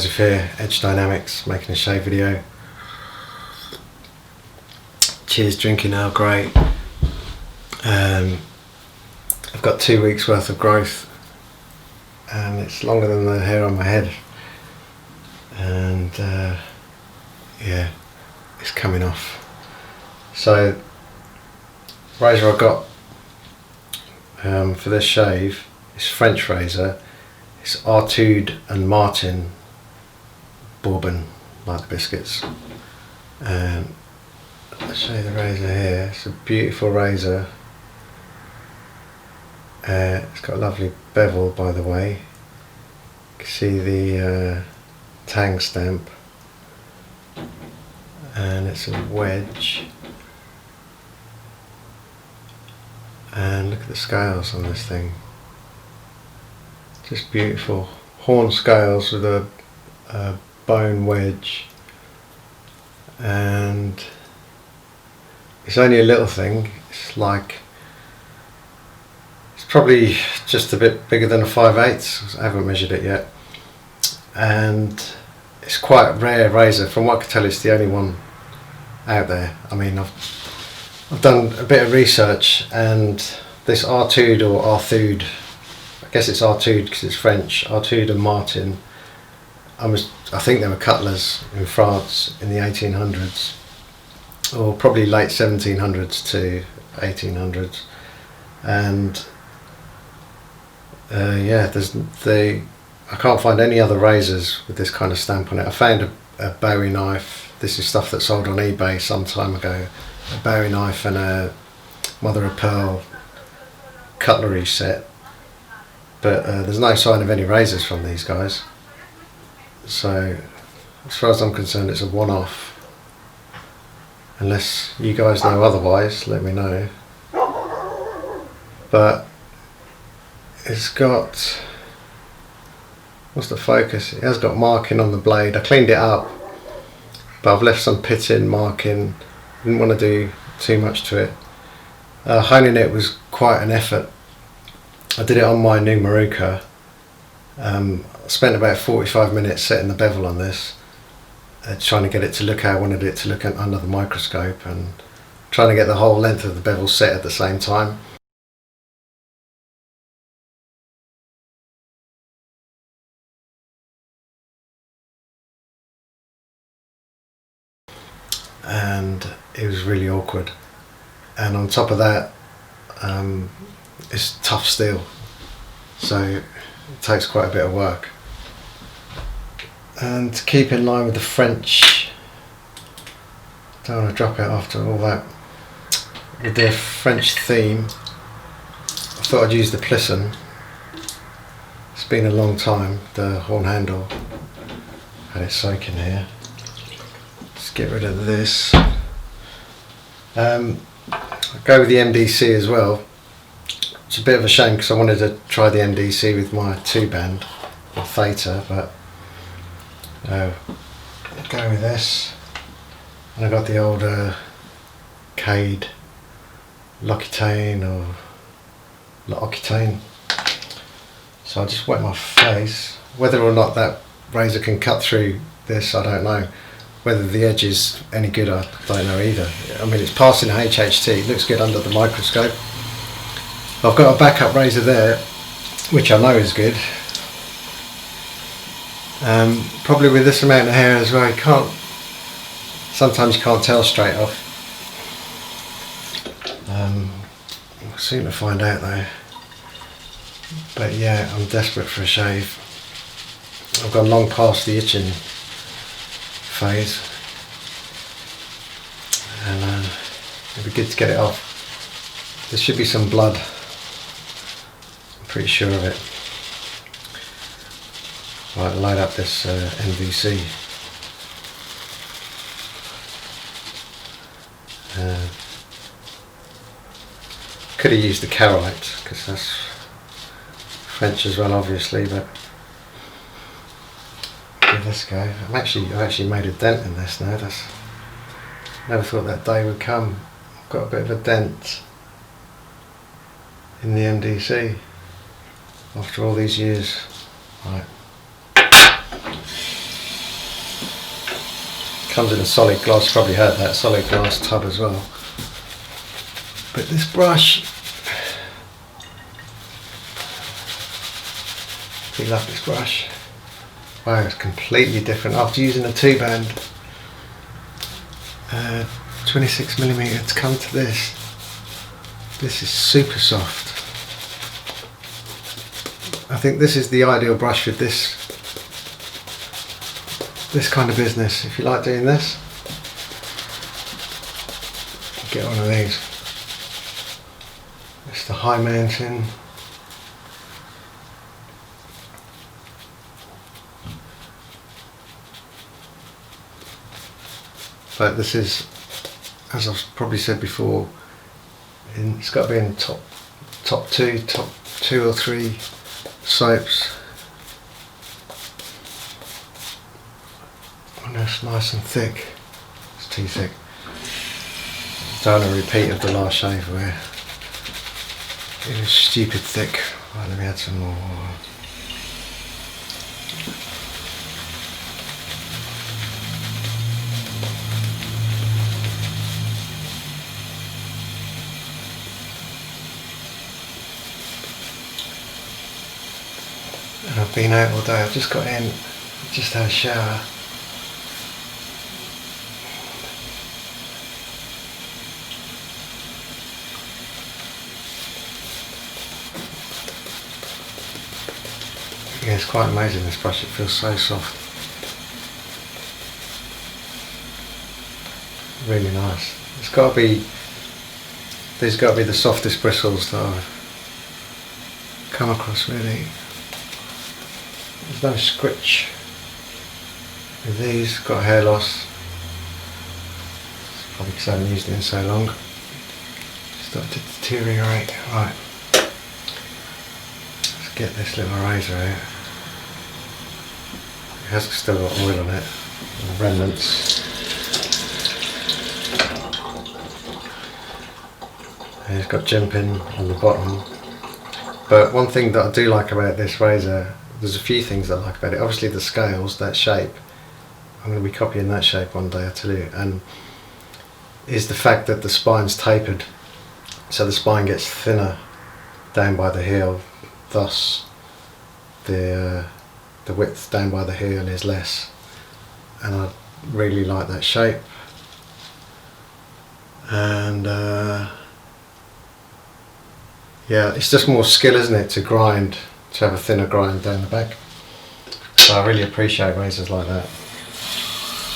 Joseph here, Edge Dynamics, making a shave video. Cheers, drinking Earl Grey. I've got 2 weeks worth of growth and it's longer than the hair on my head, and yeah, it's coming off. So razor I got for this shave is French razor. It's Arthaud Martin bourbon, like the biscuits. And I'll show you the razor here. It's a beautiful razor. It's got a lovely bevel, by the way. You can see the tang stamp, and it's a wedge. And look at the scales on this thing. Just beautiful. Horn scales with a bone wedge, and it's only a little thing. It's probably just a bit bigger than a 5/8. I haven't measured it yet, and it's quite a rare razor. From what I can tell, it's the only one out there. I mean, I've done a bit of research, and this Arthaud or Arthaud, I guess it's Arthaud because it's French, Arthaud Martin, I think they were cutlers in France in the 1800s, or probably late 1700s to 1800s, and yeah, I can't find any other razors with this kind of stamp on it. I found a Bowie knife. This is stuff that sold on eBay some time ago. A Bowie knife and a mother of pearl cutlery set, but there's no sign of any razors from these guys. So as far as I'm concerned, it's a one-off. Unless you guys know otherwise, let me know. But it's got, what's the focus? It has got marking on the blade. I cleaned it up, but I've left some pitting, marking. Didn't want to do too much to it. Honing it was quite an effort. I did it on my new Maruka. I spent about 45 minutes setting the bevel on this, trying to get it to look how I wanted it to look under the microscope, and trying to get the whole length of the bevel set at the same time. And it was really awkward, and on top of that, it's tough steel, so it takes quite a bit of work. And to keep in line with the French, don't want to drop it after all that, with the French theme, I thought I'd use the Plisson. It's been a long time, the horn handle, had it soaking here. Get rid of this. I'll go with the MDC as well. It's a bit of a shame because I wanted to try the MDC with my 2-band or Theta, but I'll go with this. And I got the old Cade L'Occitane or L'Occitane. So I'll just wet my face. Whether or not that razor can cut through this, I don't know. Whether the edge is any good, I don't know either. I mean, it's passing HHT, it looks good under the microscope. I've got a backup razor there, which I know is good. Probably with this amount of hair as well, sometimes you can't tell straight off. We'll soon to find out though. But yeah, I'm desperate for a shave. I've gone long past the itching phase, and it'd be good to get it off. There should be some blood, I'm pretty sure of it. Right, light up this MVC. Could have used the Carite because that's French as well, obviously, but give this go. I've actually made a dent in this now. Never thought that day would come. I've got a bit of a dent in the MDC after all these years. Right. Comes in a solid gloss, probably heard that, solid glass tub as well. But this brush, I love this brush. Wow, it's completely different. After using a 2-band 26mm to come to this. This is super soft. I think this is the ideal brush for this kind of business. If you like doing this, get one of these. It's the High Mountain. But this is, as I've probably said before, it's got to be in top two or three soaps. And that's nice and thick. It's too thick. Don't want a repeat of the last shave where it was stupid thick. Right, let me add some more. And I've been out all day. I've just got in, just had a shower. Yeah, it's quite amazing, this brush. It feels so soft. Really nice. It's got to be, these got to be the softest bristles that I've come across, really. There's no scritch with these. Got hair loss. It's probably because I haven't used it in so long. Started to deteriorate. Right. Let's get this little razor out. It has still got oil on it. And remnants. And it's got jimping on the bottom. But one thing that I do like about this razor, there's a few things I like about it. Obviously the scales, that shape. I'm going to be copying that shape one day, I tell you. And is the fact that the spine's tapered, so the spine gets thinner down by the heel. Thus, the width down by the heel is less. And I really like that shape. And yeah, it's just more skill, isn't it, to grind. To have a thinner grind down the back. So I really appreciate razors like that.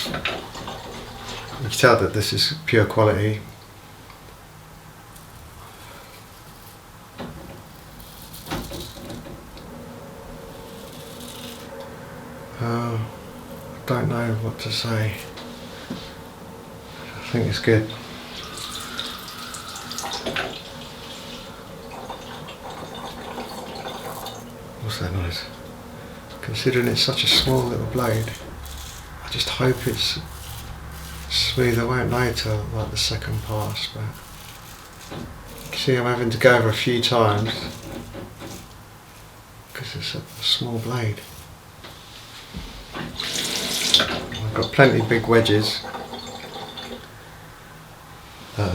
You can tell that this is pure quality. I don't know what to say. I think it's good. What's that noise? Considering it's such a small little blade, I just hope it's smooth. I won't know till like the second pass, but you can see I'm having to go over a few times because it's a small blade. I've got plenty of big wedges that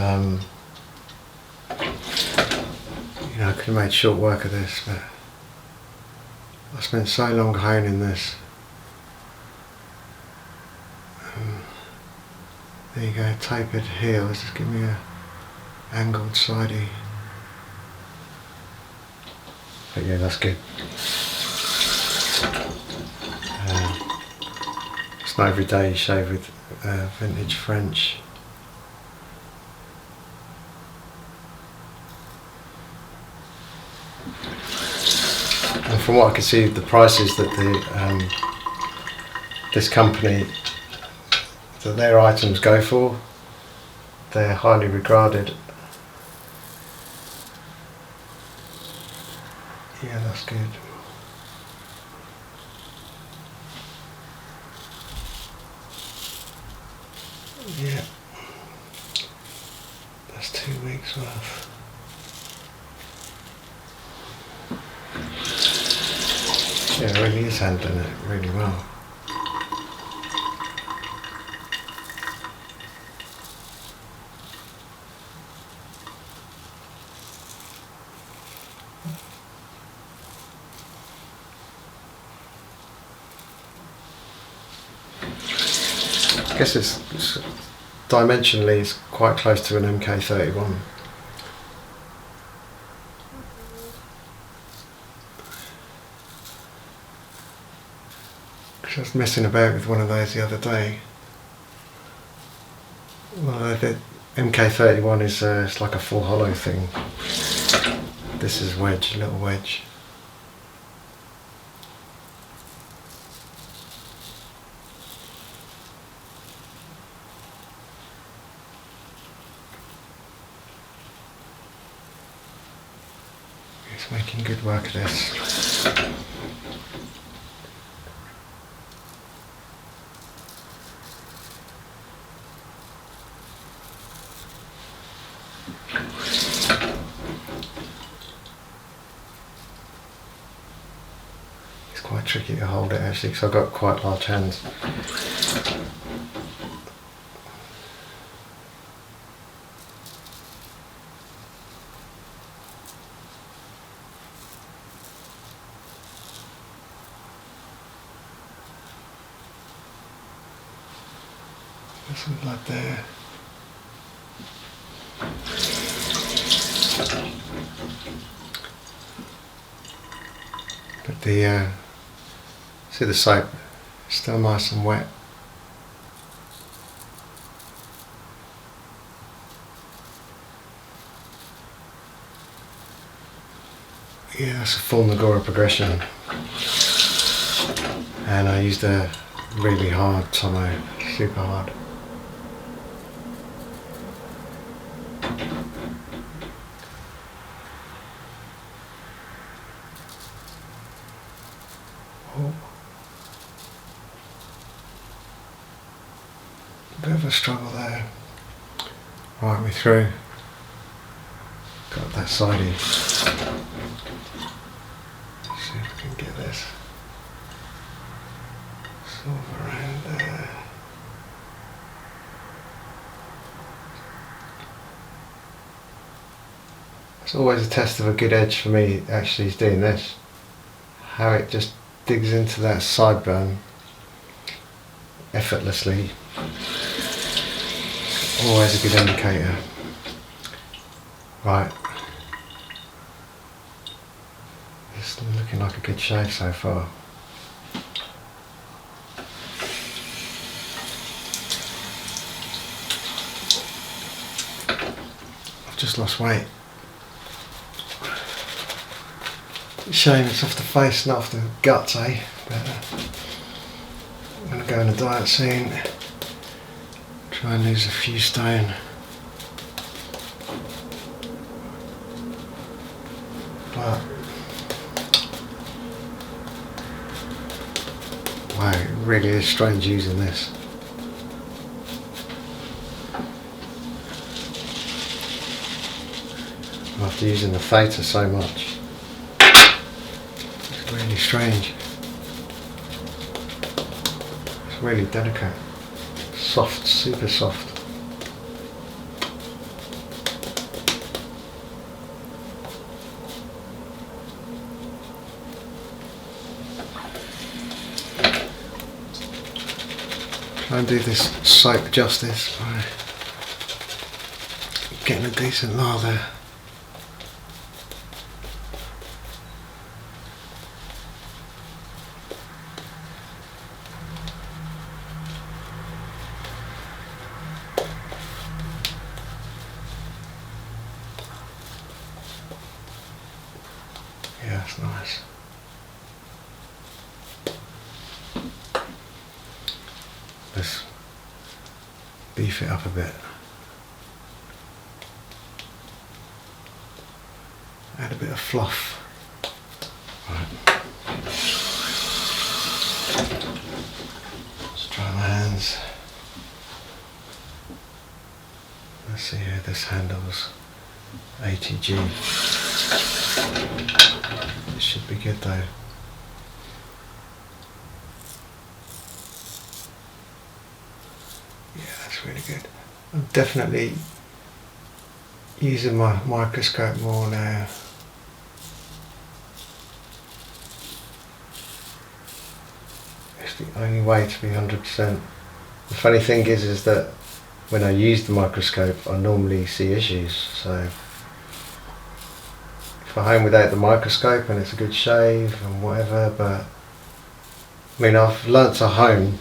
you know, I could have made short work of this, but I spent so long honing this. There you go, tapered heel. Let's just give me a angled sidey. But yeah, that's good. It's not every day you shave with vintage French. And from what I can see, the prices that this company, that their items go for, they're highly regarded. Yeah, that's good. Yeah, that's 2 weeks worth. Yeah, it really is handling it really well. guess it's dimensionally it's quite close to an MK31. I was messing about with one of those the other day. Well, the MK31 is it's like a full hollow thing. This is wedge, little wedge. It's making good work of this. It's quite tricky to hold it actually because I've got quite large hands. There's some blood there. But see the soap, still nice and wet. Yeah, that's a full Nagora progression. And I used a really hard tomo, super hard. Oh. Bit of a struggle there. Right, we're through. Got that sidey. Let's see if we can get this sort of around there. It's always a test of a good edge for me actually is doing this. How it just digs into that sideburn effortlessly. Always a good indicator. Right. It's looking like a good shave so far. I've just lost weight. Shame it's off the face, not off the guts, eh? But I'm going to go on a diet soon. Try and lose a few stone. But wow, it really is strange using this. After using the theta so much. It's really strange. It's really delicate. Soft, super soft. Try and do this soap justice by getting a decent lather. Yeah, that's nice. Let's beef it up a bit. Add a bit of fluff. Right. Let's dry my hands. Let's see how this handles ATG. This should be good though. Yeah, that's really good. I'm definitely using my microscope more now. It's the only way to be 100%. The funny thing is that when I use the microscope, I normally see issues. So if I hone without the microscope and it's a good shave and whatever, but I mean, I've learnt to hone.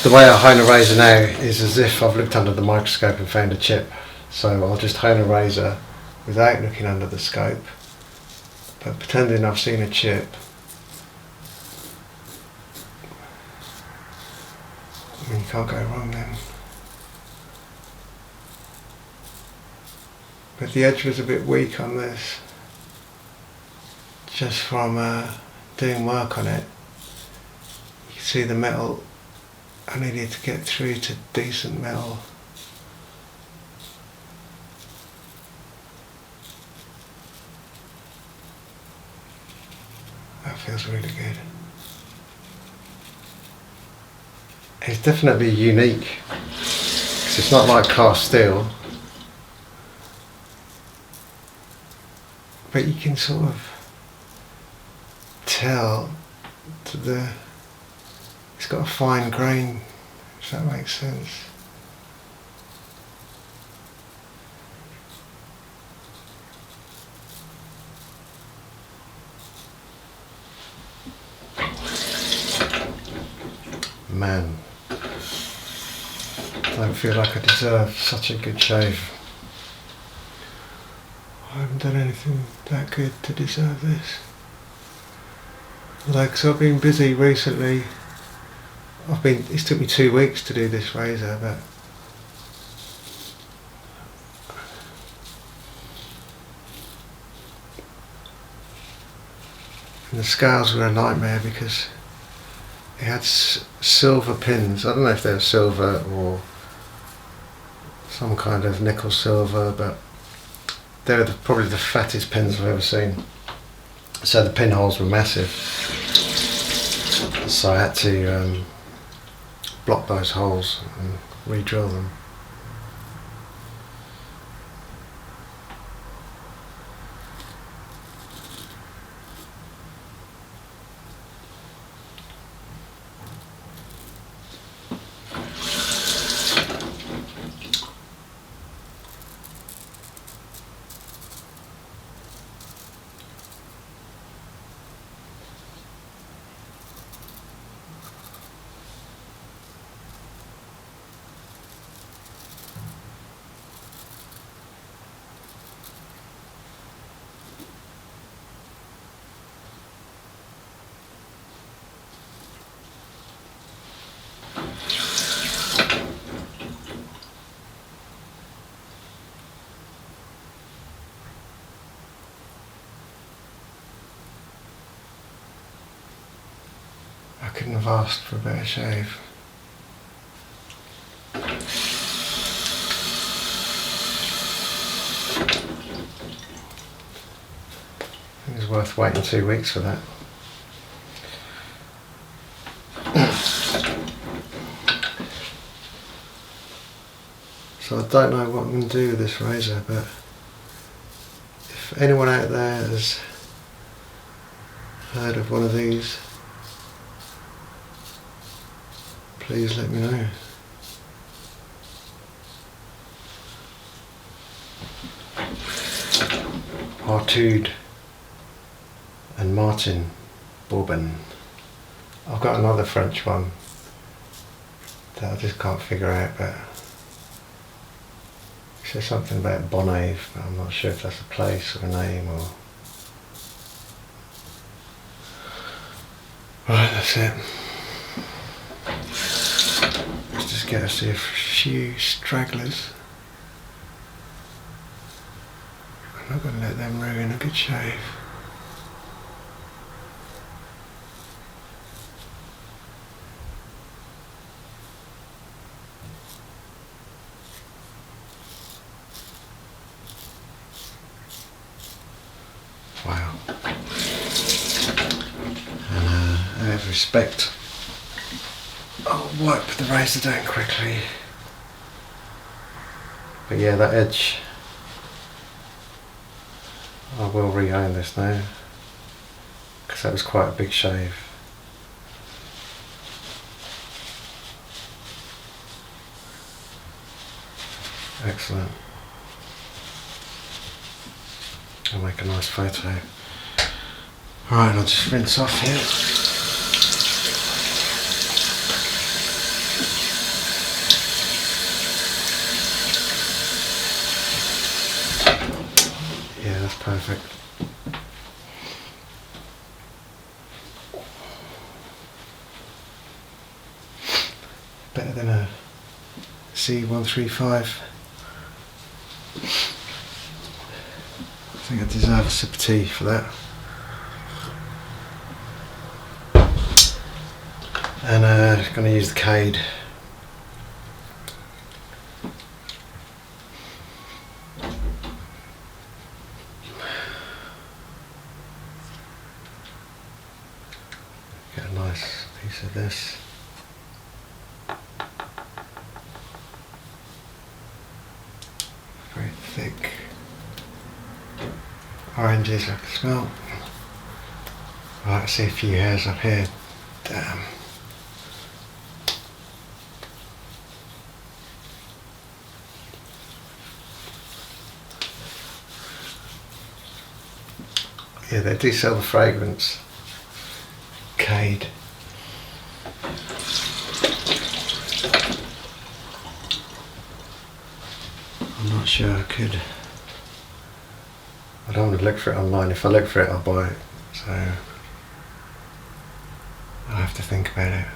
The way I hone a razor now is as if I've looked under the microscope and found a chip. So I'll just hone a razor without looking under the scope, but pretending I've seen a chip. I mean, you can't go wrong then. But the edge was a bit weak on this, just from doing work on it. You can see the metal, I needed to get through to decent metal. That feels really good. It's definitely unique, because it's not like cast steel, but you can sort of tell that it's got a fine grain, if that makes sense. Man, I don't feel like I deserve such a good shave. I haven't done anything that good to deserve this. Like, so I've been busy recently. It's took me 2 weeks to do this razor, but and the scales were a nightmare because it had silver pins. I don't know if they were silver or some kind of nickel silver, but they were probably the fattest pins I've ever seen. So the pinholes were massive. So I had to block those holes and re-drill them. I couldn't have asked for a better shave. It was worth waiting 2 weeks for that. So I don't know what I'm going to do with this razor, but if anyone out there has heard of one of these, please let me know. Arthaud Martin Bourbon. I've got another French one that I just can't figure out, but it says something about Bonave, but I'm not sure if that's a place or a name or... Right, that's it. Let's just get us a few stragglers. I'm not going to let them ruin a good shave. Wow. And out of respect, I'll wipe the razor down quickly. But yeah, that edge, I will re-hone this now, because that was quite a big shave. Excellent. I'll make a nice photo. Alright, I'll just rinse off here. Yeah, that's perfect. Better than a C135. I think I deserve a sip of tea for that. And going to use the Cade. Get a nice piece of this. Very thick. Oranges I can smell. Right, I see a few hairs up here. Damn. Yeah, they do sell the fragrance. Cade. I'm not sure I could. I don't want to look for it online. If I look for it, I'll buy it. So I'll have to think about it.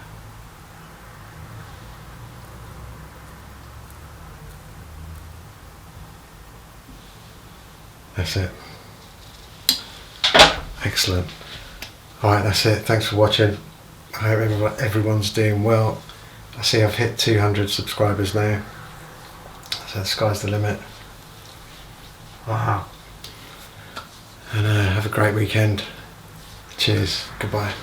That's it. Excellent. Alright, that's it. Thanks for watching. I hope everyone's doing well. I see I've hit 200 subscribers now. So the sky's the limit. Wow. And have a great weekend. Cheers. Goodbye.